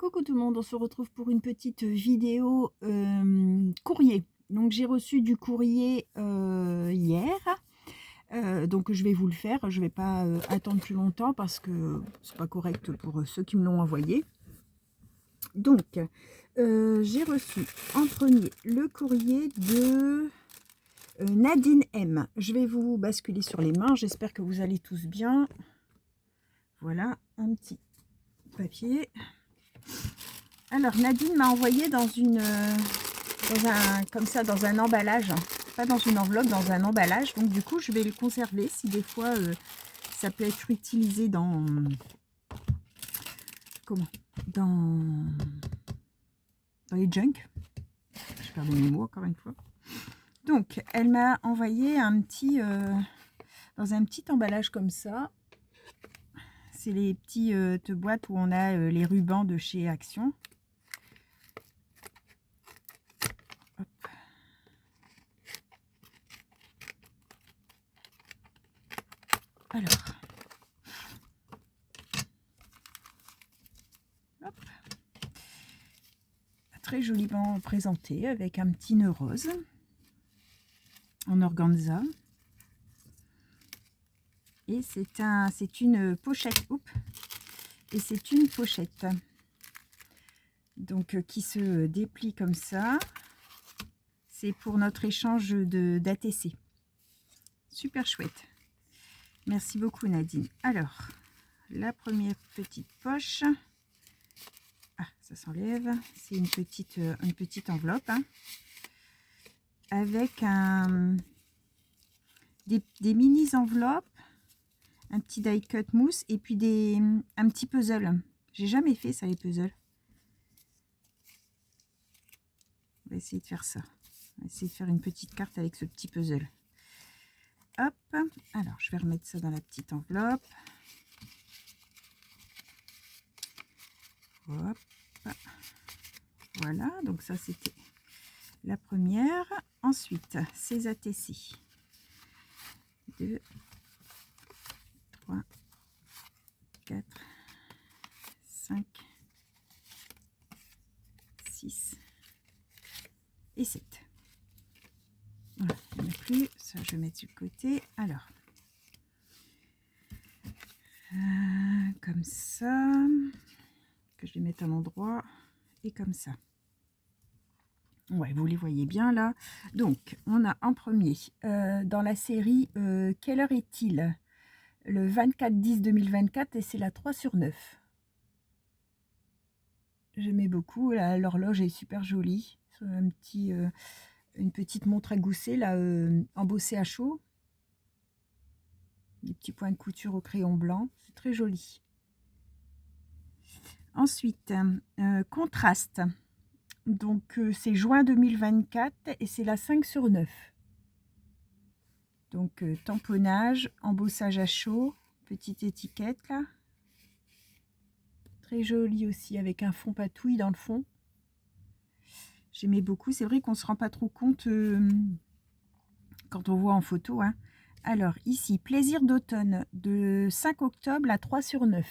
Coucou tout le monde, on se retrouve pour une petite vidéo courrier. Donc j'ai reçu du courrier hier, donc je vais vous le faire. Je ne vais pas attendre plus longtemps parce que c'est pas correct pour ceux qui me l'ont envoyé. Donc j'ai reçu en premier le courrier de Nadine M. Je vais vous basculer sur les mains, j'espère que vous allez tous bien. Voilà un petit papier. Alors Nadine m'a envoyé dans un emballage, pas dans une enveloppe, dans un emballage. Donc du coup je vais le conserver si des fois ça peut être utilisé dans dans les junk. Je perds mes mots encore une fois. Donc elle m'a envoyé dans un petit emballage comme ça. C'est les petites boîtes où on a les rubans de chez Action. Hop. Alors, hop. Très joliment présenté avec un petit nœud rose en organza. Et c'est une pochette. Oups. Et c'est une pochette. Donc qui se déplie comme ça. C'est pour notre échange d'ATC. Super chouette. Merci beaucoup Nadine. Alors, la première petite poche. Ah, ça s'enlève. C'est une petite enveloppe. Hein, avec des mini enveloppes. Un petit die cut mousse et puis un petit puzzle. J'ai jamais fait ça, les puzzles. On va essayer de faire ça. On va essayer de faire une petite carte avec ce petit puzzle. Hop. Alors, je vais remettre ça dans la petite enveloppe. Hop. Voilà. Donc ça, c'était la première. Ensuite, ces ATC. 2, 3, 4, 5, 6 et 7. Voilà, il n'y en a plus. Ça, je vais mettre sur le côté. Alors, comme ça, que je les mette à l'endroit et comme ça. Ouais, vous les voyez bien là. Donc, on a en premier, dans la série Quelle heure est-il? Le 24-10-2024 et c'est la 3/9. J'aimais beaucoup, l'horloge est super jolie. Une petite montre à gousset là, embossée à chaud. Des petits points de couture au crayon blanc, c'est très joli. Ensuite, contraste. Donc c'est juin 2024 et c'est la 5/9. Donc tamponnage, embossage à chaud, petite étiquette là. Très joli aussi avec un fond patouille dans le fond. J'aimais beaucoup. C'est vrai qu'on ne se rend pas trop compte quand on voit en photo. Hein. Alors ici, plaisir d'automne de 5 octobre à 3/9.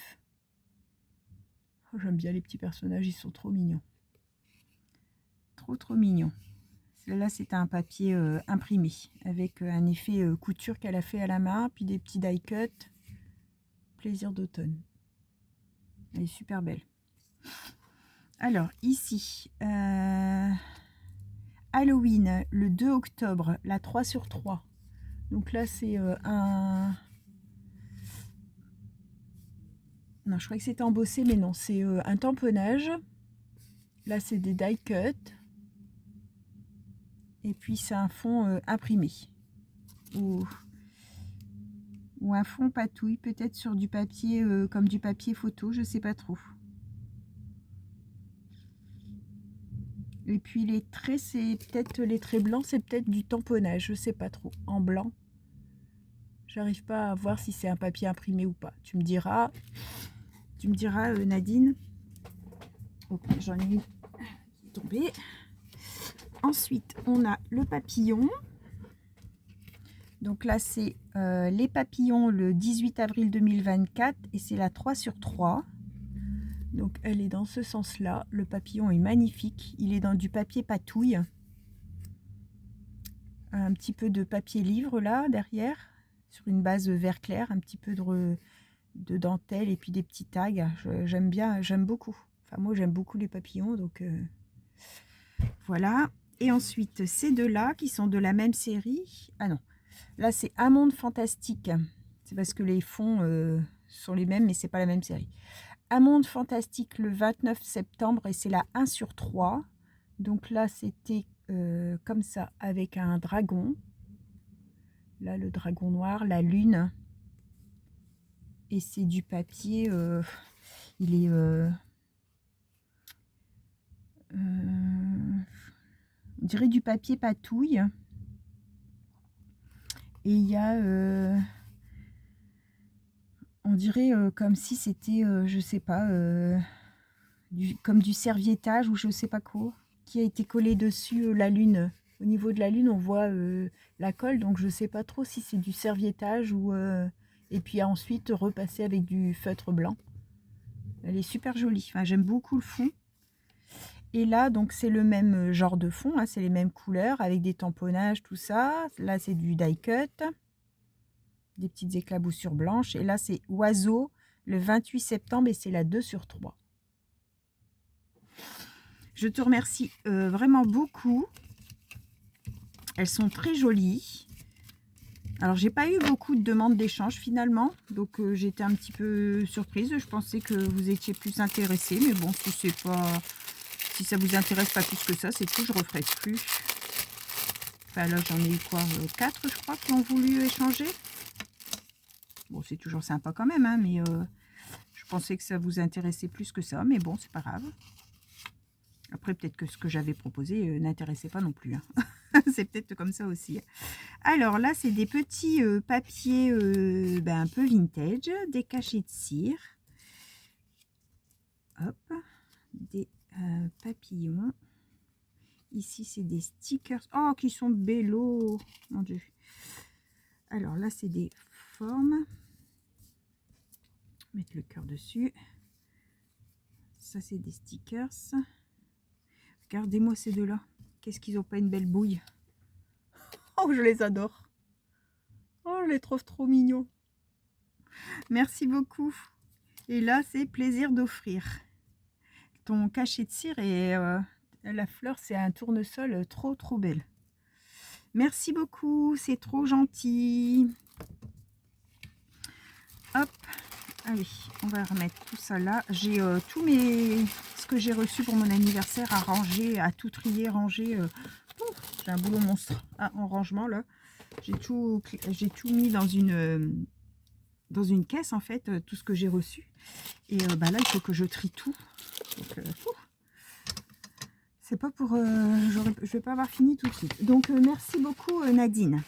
Oh, j'aime bien les petits personnages, ils sont trop mignons. Trop mignon. Là c'est un papier imprimé avec un effet couture qu'elle a fait à la main, puis des petits die cut. Plaisir d'automne. Elle est super belle. Alors ici Halloween le 2 octobre, la 3/3. Donc là c'est non, je crois que c'était embossé, mais non, c'est un tamponnage. Là c'est des die cut. Et puis c'est un fond imprimé ou un fond patouille, peut-être sur du papier comme du papier photo, je sais pas trop. Et puis les traits, c'est peut-être les traits blancs, c'est peut-être du tamponnage, je sais pas trop. En blanc, j'arrive pas à voir si c'est un papier imprimé ou pas. Tu me diras Nadine. Ok, j'en ai une qui est tombée. Ensuite, on a le papillon. Donc là, c'est les papillons le 18 avril 2024 et c'est la 3/3. Donc elle est dans ce sens-là. Le papillon est magnifique. Il est dans du papier patouille. Un petit peu de papier livre là, derrière, sur une base vert clair. Un petit peu de dentelle et puis des petits tags. J'aime bien, j'aime beaucoup. Enfin, moi, j'aime beaucoup les papillons, donc voilà. Et ensuite, ces deux-là, qui sont de la même série. Ah non, là, c'est Amonde Fantastique. C'est parce que les fonds sont les mêmes, mais c'est pas la même série. Amonde Fantastique le 29 septembre, et c'est la 1 sur 3. Donc là, c'était comme ça, avec un dragon. Là, le dragon noir, la lune. Et c'est du papier, il est... on dirait du papier patouille. Et il y a... on dirait comme si c'était, je sais pas, comme du serviettage ou je sais pas quoi, qui a été collé dessus la lune. Au niveau de la lune, on voit la colle, donc je sais pas trop si c'est du serviettage ou... et puis ensuite repasser avec du feutre blanc. Elle est super jolie. Enfin, j'aime beaucoup le fond. Et là, donc c'est le même genre de fond, hein, c'est les mêmes couleurs avec des tamponnages, tout ça. Là, c'est du die cut, des petites éclaboussures blanches. Et là, c'est oiseau le 28 septembre et c'est la 2 sur 3. Je te remercie vraiment beaucoup. Elles sont très jolies. Alors, j'ai pas eu beaucoup de demandes d'échange finalement, donc j'étais un petit peu surprise. Je pensais que vous étiez plus intéressés, mais bon, si c'est pas, si ça vous intéresse pas plus que ça, c'est tout. Je referai plus. Enfin, là, j'en ai eu quoi, 4, je crois, qui ont voulu échanger. Bon, c'est toujours sympa quand même, hein, mais je pensais que ça vous intéressait plus que ça, mais bon, c'est pas grave. Après, peut-être que ce que j'avais proposé n'intéressait pas non plus. Hein. C'est peut-être comme ça aussi. Alors là, c'est des petits papiers un peu vintage, des cachets de cire. Hop, des papillons. Ici, c'est des stickers. Oh, qui sont bellos. Mon Dieu. Alors là, c'est des formes. Mettre le cœur dessus. Ça, c'est des stickers. Regardez-moi ces deux-là. Qu'est-ce qu'ils n'ont pas une belle bouille. Oh, je les adore. Oh, je les trouve trop mignons. Merci beaucoup. Et là, c'est plaisir d'offrir. Ton cachet de cire et la fleur, c'est un tournesol trop belle. Merci beaucoup, c'est trop gentil. Hop, allez, on va remettre tout ça là. J'ai ce que j'ai reçu pour mon anniversaire à ranger, à tout trier, ranger. J'ai un boulot monstre en rangement là. J'ai tout mis dans une caisse en fait, tout ce que j'ai reçu. Et là, il faut que je trie tout. C'est pas pour... je vais pas avoir fini tout de suite. Donc, merci beaucoup Nadine.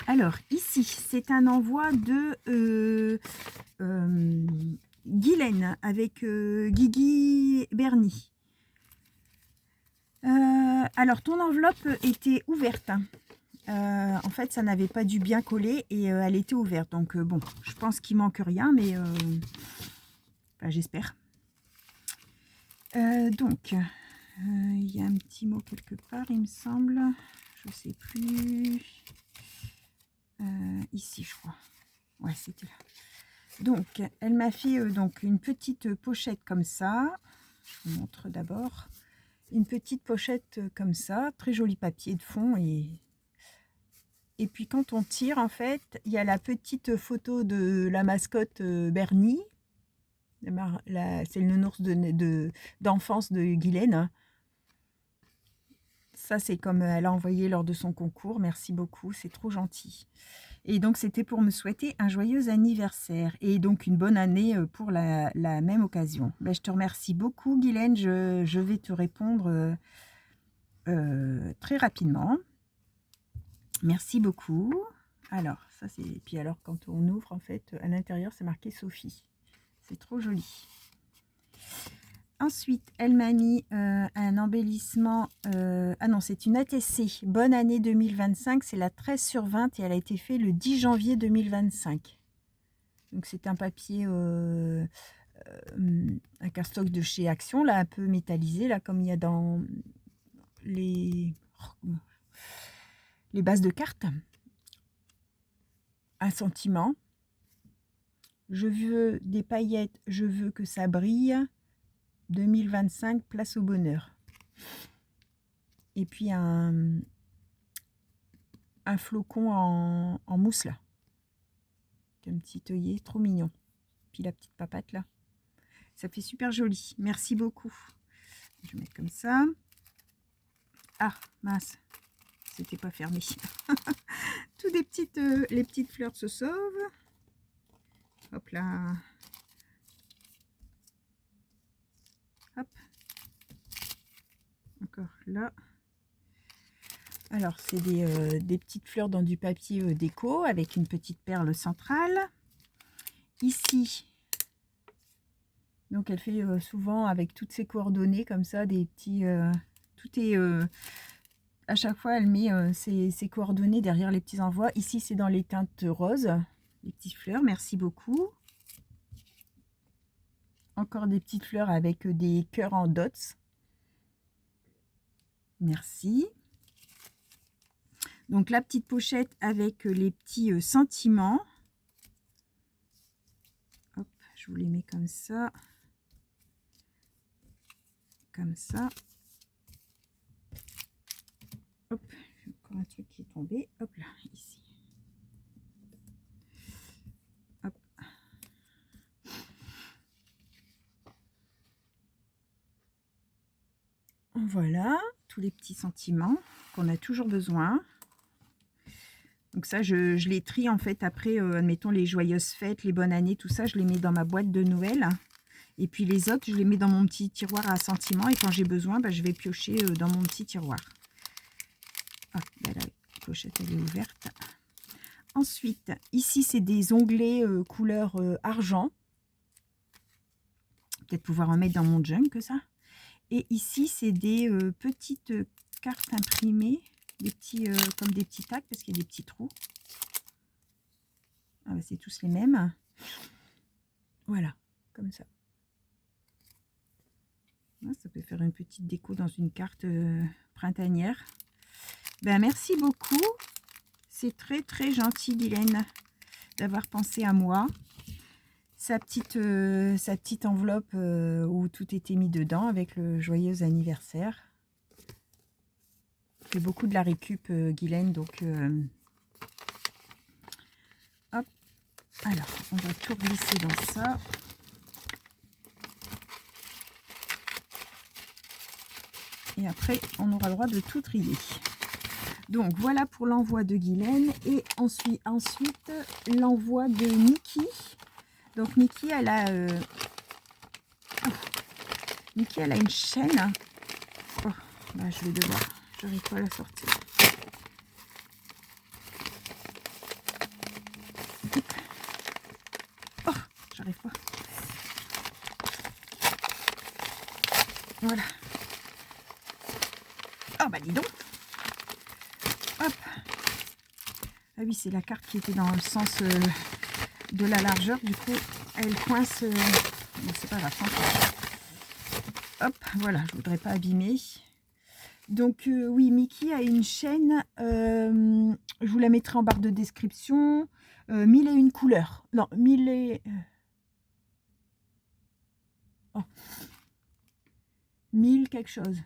Alors, ici, c'est un envoi de Guylaine avec Guigui Bernie. Alors, ton enveloppe était ouverte. En fait, ça n'avait pas dû bien coller et elle était ouverte. Donc, bon, je pense qu'il manque rien, mais j'espère. Donc, il y a un petit mot quelque part, il me semble. Je ne sais plus. Ici, je crois. Ouais, c'était là. Donc, elle m'a fait donc une petite pochette comme ça. Je vous montre d'abord. Une petite pochette comme ça. Très joli papier de fond. Et puis, quand on tire, en fait, il y a la petite photo de la mascotte Bernie. C'est le nounours d'enfance de Guylaine. Ça, c'est comme elle a envoyé lors de son concours. Merci beaucoup, c'est trop gentil. Et donc, c'était pour me souhaiter un joyeux anniversaire. Et donc, une bonne année pour la même occasion. Je te remercie beaucoup, Guylaine. Je vais te répondre très rapidement. Merci beaucoup. Alors, ça, c'est... Puis alors, quand on ouvre, en fait, à l'intérieur, c'est marqué Sophie. C'est trop joli. Ensuite, elle m'a mis un embellissement. Ah non, c'est une ATC. Bonne année 2025. C'est la 13 sur 20 et elle a été faite le 10 janvier 2025. Donc, c'est un papier un cardstock de chez Action, là, un peu métallisé, là, comme il y a dans les bases de cartes. Un sentiment. Je veux des paillettes, je veux que ça brille. 2025, place au bonheur. Et puis un flocon en mousse là. Un petit œillet, trop mignon. Puis la petite papate là. Ça fait super joli. Merci beaucoup. Je vais mettre comme ça. Ah, mince. C'était pas fermé. Tout des petites, les petites fleurs se sauvent. Hop là. Hop. Encore là. Alors, c'est des petites fleurs dans du papier déco avec une petite perle centrale. Ici, donc elle fait souvent avec toutes ses coordonnées comme ça, des petits... tout est... à chaque fois, elle met ses coordonnées derrière les petits envois. Ici, c'est dans les teintes roses, les petites fleurs. Merci beaucoup. Encore des petites fleurs avec des cœurs en dots. Merci. Donc la petite pochette avec les petits sentiments. Hop, je vous les mets comme ça. Comme ça. Hop, encore un truc qui est tombé. Hop là, ici. Hop. Voilà, tous les petits sentiments qu'on a toujours besoin. Donc ça, je les trie en fait après, admettons les joyeuses fêtes, les bonnes années, tout ça, je les mets dans ma boîte de Noël. Et puis les autres, je les mets dans mon petit tiroir à sentiments. Et quand j'ai besoin, bah, je vais piocher dans mon petit tiroir. Hop, là, la pochette, elle est ouverte. Ensuite, ici, c'est des onglets couleur argent. Peut-être pouvoir en mettre dans mon junk, que ça. Et ici, c'est des petites cartes imprimées. Des petits, comme des petits tacs, parce qu'il y a des petits trous. Ah, bah, c'est tous les mêmes. Voilà, comme ça. Ça peut faire une petite déco dans une carte printanière. Ben, merci beaucoup. C'est très très gentil, Guylaine, d'avoir pensé à moi. Sa petite enveloppe où tout était mis dedans avec le joyeux anniversaire. Fait beaucoup de la récup, Guylaine, donc hop. Alors, on va tout glisser dans ça. Et après, on aura le droit de tout trier. Donc, voilà pour l'envoi de Guylaine. Et ensuite l'envoi de Niki. Donc, Niki, elle a une chaîne. Oh, bah, je vais devoir... J'arrive pas à la sortir. Oh, j'arrive pas. Voilà. Ah bah dis donc. Hop. Ah oui, c'est la carte qui était dans le sens de la largeur. Du coup, elle coince. Bon, c'est pas grave. Hop, voilà. Je voudrais pas abîmer. Donc oui, Mickey a une chaîne, je vous la mettrai en barre de description, 1001 couleurs, non, 1000 et... Oh. 1000 quelque chose,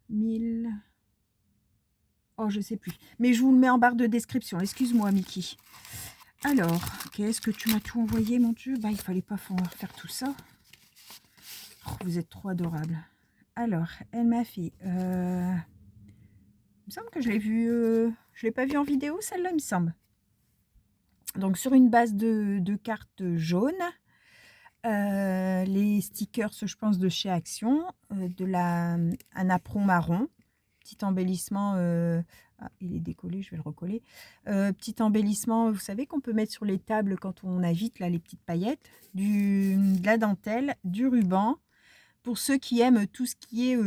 1000... Oh, je sais plus, mais je vous le mets en barre de description, excuse-moi Mickey. Alors, qu'est-ce que tu m'as tout envoyé, mon Dieu? Bah, il fallait pas faire tout ça. Oh, vous êtes trop adorable. Alors, elle m'a fait... Il me semble que je l'ai vu... je l'ai pas vu en vidéo, celle-là, il me semble. Donc, sur une base de cartes jaunes. Les stickers, je pense, de chez Action. Un apron marron. Petit embellissement... ah, il est décollé, je vais le recoller. Petit embellissement, vous savez, qu'on peut mettre sur les tables quand on invite, là, les petites paillettes. De la dentelle, du ruban. Pour ceux qui aiment tout ce qui est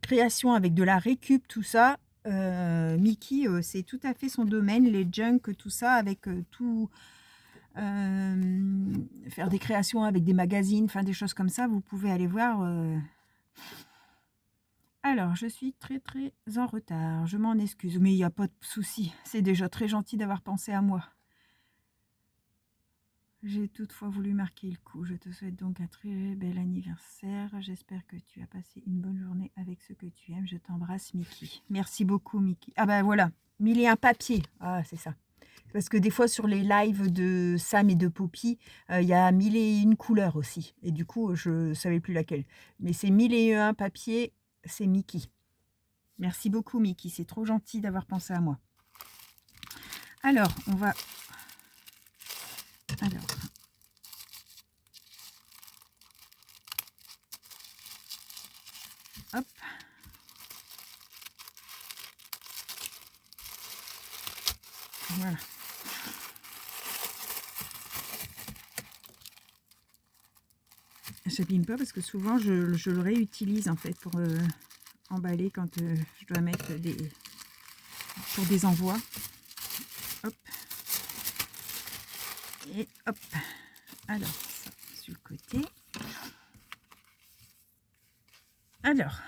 création avec de la récup, tout ça, Mickey, c'est tout à fait son domaine, les junk, tout ça, avec tout faire des créations avec des magazines, enfin des choses comme ça, vous pouvez aller voir. Alors, je suis très très en retard, je m'en excuse, mais il n'y a pas de souci, c'est déjà très gentil d'avoir pensé à moi. J'ai toutefois voulu marquer le coup. Je te souhaite donc un très bel anniversaire. J'espère que tu as passé une bonne journée avec ceux que tu aimes. Je t'embrasse, Mickey. Merci beaucoup, Mickey. Ah ben voilà, 1001 papiers. Ah, c'est ça. Parce que des fois, sur les lives de Sam et de Poppy, il y a 1001 couleurs aussi. Et du coup, je ne savais plus laquelle. Mais c'est 1001 papiers, c'est Mickey. Merci beaucoup, Mickey. C'est trop gentil d'avoir pensé à moi. Alors, on va... Alors... Hop. Voilà. J'abîme pas parce que souvent je le réutilise en fait pour emballer quand je dois mettre pour des envois. Hop. Et hop. Alors, ça sur le côté. Alors,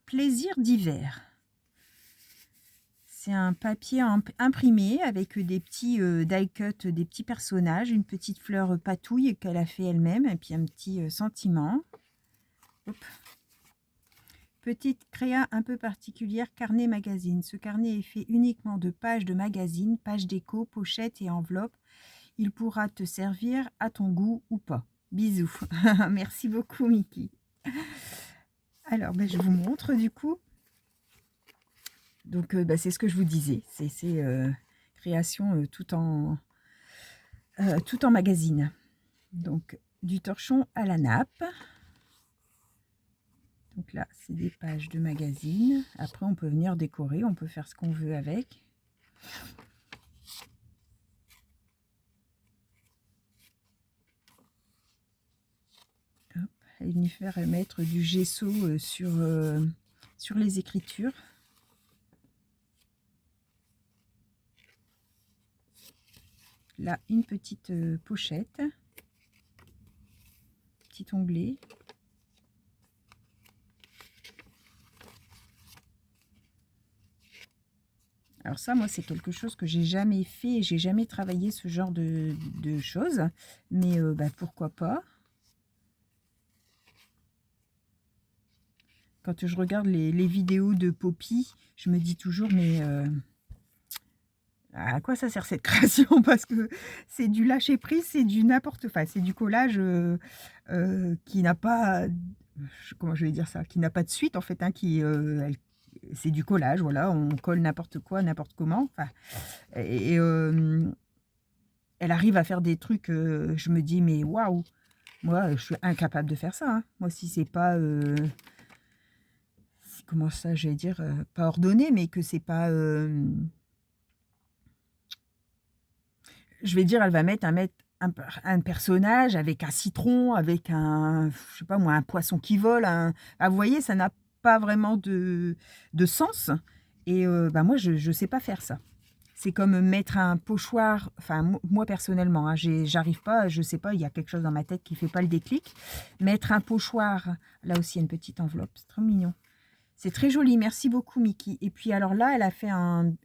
plaisir d'hiver. C'est un papier imprimé avec des petits die-cut, des petits personnages, une petite fleur patouille qu'elle a fait elle-même, et puis un petit sentiment. Hop. Petite créa un peu particulière, carnet magazine. Ce carnet est fait uniquement de pages de magazine, pages déco, pochettes et enveloppes. Il pourra te servir à ton goût ou pas. Bisous. Merci beaucoup, Mickey. Alors, je vous montre du coup. Donc, c'est ce que je vous disais. C'est création tout en magazine. Donc, du torchon à la nappe. Donc là, c'est des pages de magazine. Après, on peut venir décorer. On peut faire ce qu'on veut avec. Hop, et venir faire mettre du gesso sur les écritures. Là, une petite pochette, petit onglet. Alors ça, moi, c'est quelque chose que j'ai jamais fait, j'ai jamais travaillé ce genre de choses, mais pourquoi pas. Quand je regarde les vidéos de Poppy, je me dis toujours, mais à quoi ça sert cette création? Parce que c'est du lâcher prise, c'est du n'importe quoi, c'est du collage qui n'a pas, comment je vais dire ça, qui n'a pas de suite en fait, hein, c'est du collage, voilà, on colle n'importe quoi, n'importe comment, enfin, et elle arrive à faire des trucs, je me dis, mais waouh, moi je suis incapable de faire ça, hein. Moi, si c'est pas, comment ça, je vais dire, pas ordonné, mais que c'est pas... je vais dire, elle va mettre un personnage avec un citron, avec un, je sais pas moi, un poisson qui vole. Ah, vous voyez, ça n'a pas vraiment de sens. Et moi, je sais pas faire ça. C'est comme mettre un pochoir, enfin moi personnellement, hein, j'arrive pas, je sais pas, il y a quelque chose dans ma tête qui fait pas le déclic. Mettre un pochoir, là aussi il y a une petite enveloppe, c'est trop mignon. C'est très joli, merci beaucoup Mickey. Et puis alors là, elle a fait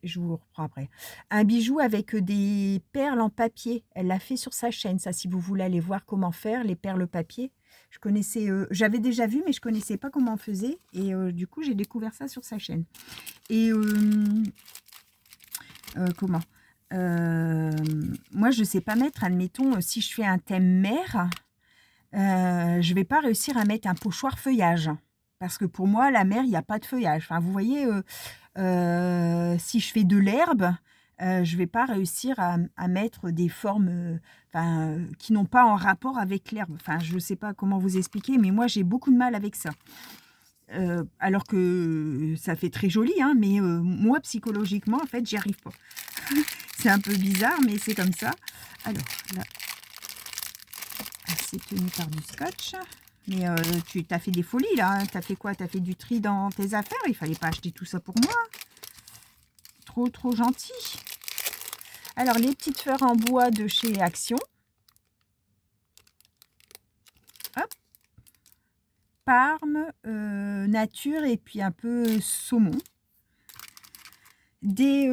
je vous reprends après, un bijou avec des perles en papier. Elle l'a fait sur sa chaîne, ça, si vous voulez aller voir comment faire les perles papier. Je connaissais, j'avais déjà vu, mais je connaissais pas comment on faisait. Et du coup, j'ai découvert ça sur sa chaîne. Et comment moi, je sais pas mettre, admettons, si je fais un thème mer, je vais pas réussir à mettre un pochoir feuillage. Parce que pour moi, la mer, il n'y a pas de feuillage. Enfin, vous voyez, si je fais de l'herbe, je ne vais pas réussir à mettre des formes qui n'ont pas en rapport avec l'herbe. Enfin, je ne sais pas comment vous expliquer, mais moi, j'ai beaucoup de mal avec ça. Alors que ça fait très joli, hein, mais moi, psychologiquement, en fait, j'y arrive pas. C'est un peu bizarre, mais c'est comme ça. Alors, là, c'est tenu par du scotch. Mais tu as fait des folies là, hein. Tu as fait quoi? Tu as fait du tri dans tes affaires? Il fallait pas acheter tout ça pour moi. Trop gentil. Alors, les petites fleurs en bois de chez Action. parme, nature et puis un peu saumon. Des...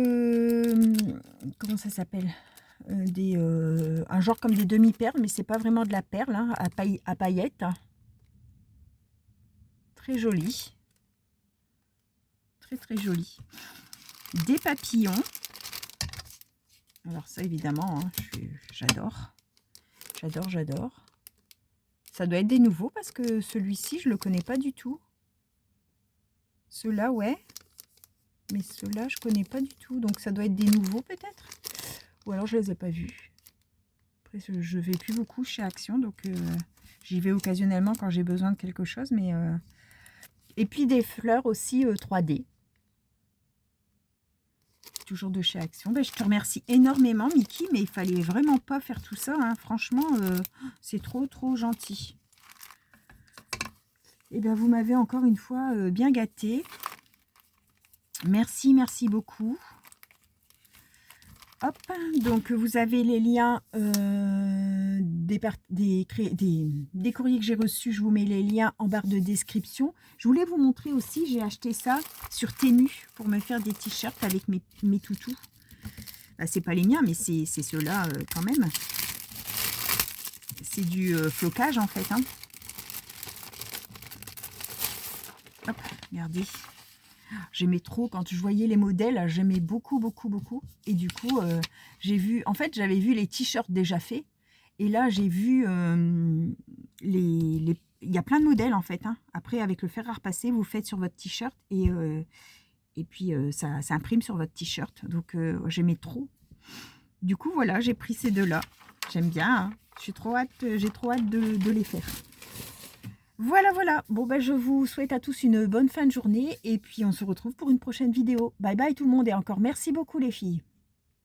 comment ça s'appelle? Un genre comme des demi-perles, mais c'est pas vraiment de la perle, hein, à paillettes. Très joli. Très très joli. Des papillons. Alors ça évidemment, hein, j'adore. J'adore, j'adore. Ça doit être des nouveaux parce que celui-ci, je le connais pas du tout. Ceux-là, ouais. Mais ceux-là, je connais pas du tout. Donc ça doit être des nouveaux peut-être. Ou alors je les ai pas vus. Après, je vais plus beaucoup chez Action. Donc j'y vais occasionnellement quand j'ai besoin de quelque chose. Mais et puis des fleurs aussi 3D. Toujours de chez Action. Ben, je te remercie énormément, Mickey. Mais il fallait vraiment pas faire tout ça. Hein. Franchement, c'est trop gentil. Et bien, vous m'avez encore une fois bien gâté. Merci, merci beaucoup. Hop, donc vous avez les liens des courriers que j'ai reçus. Je vous mets les liens en barre de description. Je voulais vous montrer aussi, j'ai acheté ça sur Temu pour me faire des t-shirts avec mes toutous. Bah, c'est pas les miens, mais c'est ceux-là quand même. C'est du flocage en fait. Hein. Hop, regardez. J'aimais trop, quand je voyais les modèles, j'aimais beaucoup. Et du coup, j'ai vu, en fait, j'avais vu les t-shirts déjà faits. Et là, j'ai vu il y a plein de modèles en fait. Hein. Après, avec le fer à repasser, vous faites sur votre t-shirt et puis ça imprime sur votre t-shirt. Donc, j'aimais trop. Du coup, voilà, j'ai pris ces deux-là. J'aime bien. Hein. J'ai trop hâte de les faire. Voilà. Bon, ben, je vous souhaite à tous une bonne fin de journée. Et puis, on se retrouve pour une prochaine vidéo. Bye bye tout le monde. Et encore merci beaucoup les filles.